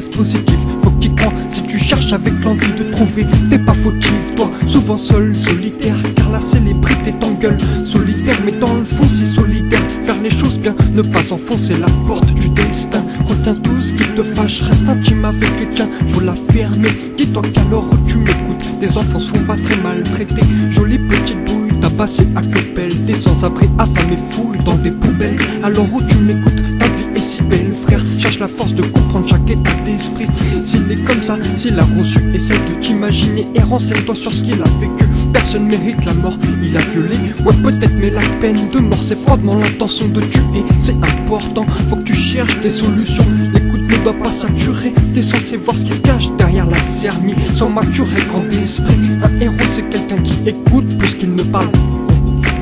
dispositif. Faut que t'y crois si tu cherches avec l'envie de trouver. T'es pas fautif, toi, souvent seul, solitaire, car la célébrité t'engueule. Solitaire, mais dans le fond si solitaire. Faire les choses bien, ne pas enfoncer la porte du destin. Contient tout ce qui te fâche, reste intime avec les tiens, faut la fermer. Dis-toi qu'à l'heure où tu m'écoutes, tes enfants se font pas très mal traités. Jolie petite bouille, tabassée à copelle. Des sans-abri affamés foule dans des poubelles. Alors où tu m'écoutes, ta vie est si belle, frère. Cherche la force de comprendre chaque état d'esprit. S'il est comme ça, s'il a reçu, essaie de t'imaginer et renseigne-toi sur ce qu'il a vécu. Personne mérite la mort, il a violé, ouais peut-être, mais la peine de mort c'est froidement l'intention de tuer. C'est important, faut que tu cherches des solutions. L'écoute ne doit pas saturer, t'es censé voir ce qui se cache derrière la céremie. Sois mature et grand d'esprit. Un héros c'est quelqu'un qui écoute plus qu'il ne parle,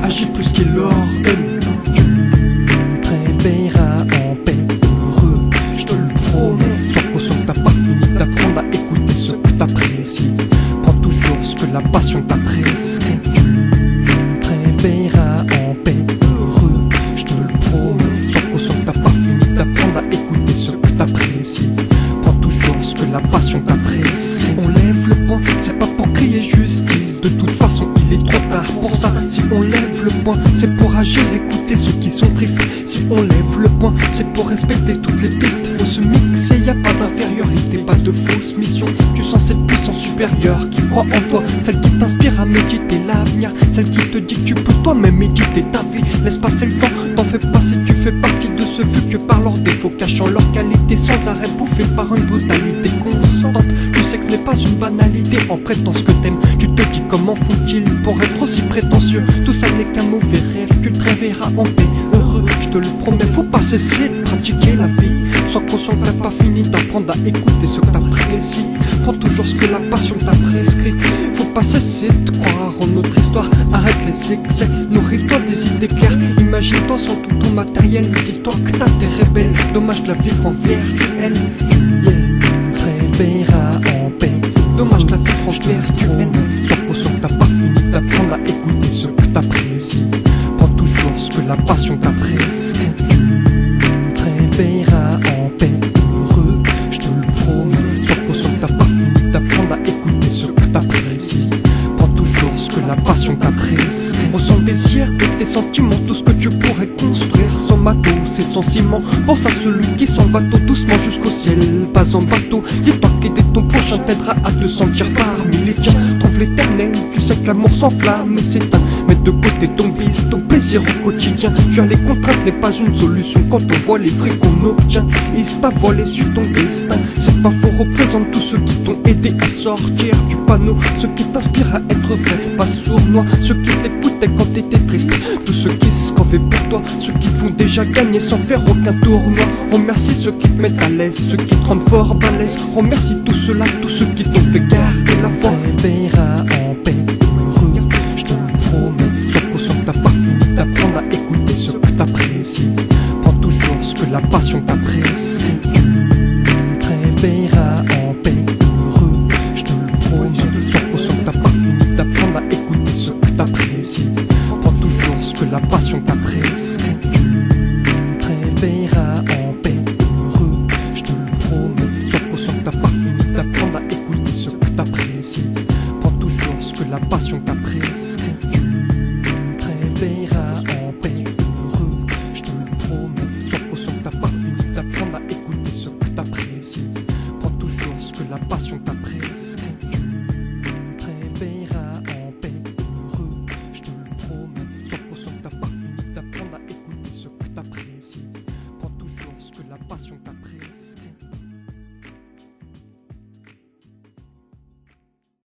agit plus qu'il ordonne. Tu te réveilleras en paix, heureux, je te le promets. Sois conscient que t'as pas fini d'apprendre à écouter ce que t'apprécies. Prends toujours ce que la passion t'a prescrit. Tu te réveilleras en paix, heureux, je te le promets. Sois conscient que t'as pas fini d'apprendre à écouter ce que t'apprécies. Prends toujours ce que la passion t'a prescrit. On lève le poing, c'est pas pour crier justice. De toute façon il est trop tard pour ça. Si on lève le poing, c'est pour agir, écouter ceux qui sont tristes. Si on lève le poing, c'est pour respecter toutes les pistes. Faut se mixer, y a pas d'infériorité, pas de fausse mission. Tu sens cette puissance supérieure qui croit en toi, celle qui t'inspire à méditer l'avenir, celle qui te dit que tu peux toi-même méditer ta vie. Laisse passer le temps, t'en fais pas si tu fais partie de ceux vus que par leurs défauts, cachant leur qualité sans arrêt, bouffés par une brutalité constante. Le sexe n'est pas une banalité, en prêtant ce que t'aimes, tu te dis comment faut-il pour être aussi prétentieux. Tout ça n'est qu'un mauvais rêve, tu te réveilleras en paix, heureux, je te le promets. Faut pas cesser de pratiquer la vie. Sois conscient que t'as pas fini d'apprendre à écouter ce que t'apprécies. Prends toujours ce que la passion t'a prescrit. Faut pas cesser de croire en notre histoire. Arrête les excès, nourris-toi des idées claires. Imagine-toi sans tout ton matériel. Dis-toi que t'as des rebelles, dommage de la vivre en virtuel. Tu te réveilleras en paix, dommage de la vivre en virtuel. Sois conscient que t'as pas fini d'apprendre à écouter ce que t'apprécies. Prends toujours ce que la passion t'a prescrit. Tu te réveilleras en paix, heureux, je te le promets. Sois conscient que t'as pas fini d'apprendre à écouter ce que t'apprécies. Prends toujours ce que la passion t'a prescrit. Ressens le désir de tes sentiments, tout ce que tu pourrais construire sans matos et sans ciment. Pense à celui qui s'en va tout doucement jusqu'au ciel, pas en bateau. Dis-toi qu'aider ton prochain t'aidera à te sentir parmi les tiens. Trouve l'éternel, tu sais que l'amour s'enflamme et s'éteint. Mets de côté ton vice, ton plaisir au quotidien. Fuir les contraintes n'est pas une solution quand on voit les fruits qu'on obtient. Hisse ta voile et suis ton destin. C'est pas faux, représente tous ceux qui t'ont aidé à sortir du panneau. Ceux qui t'inspirent à être vrai, pas sournois. Ceux qui t'écoutaient quand t'étais triste. Tous ceux qui se convaient pour toi. Ceux qui te font déjà gagner sans faire aucun tournoi. Remercie ceux qui te mettent à l'aise, ceux qui te rendent fort balèze. Remercie tous ceux-là, tous ceux qui t'ont fait garder la foi. Réveilleras en paix, heureux, je te le promets. Sois conscient que t'as pas fini d'apprendre à écouter ce que t'apprécies. Prends toujours ce que la passion t'a prescrit. Tu te réveilleras en paix, heureux, je te le promets. Sois conscient que t'as pas fini d'apprendre à écouter ce que t'apprécies. Prends toujours ce que la passion t'a prescrit. Tu te réveilleras en paix, heureux, je te le promets. Sois conscient que t'as pas fini d'apprendre à écouter ce que t'apprécies. Prends toujours ce que la passion t'a prescrit.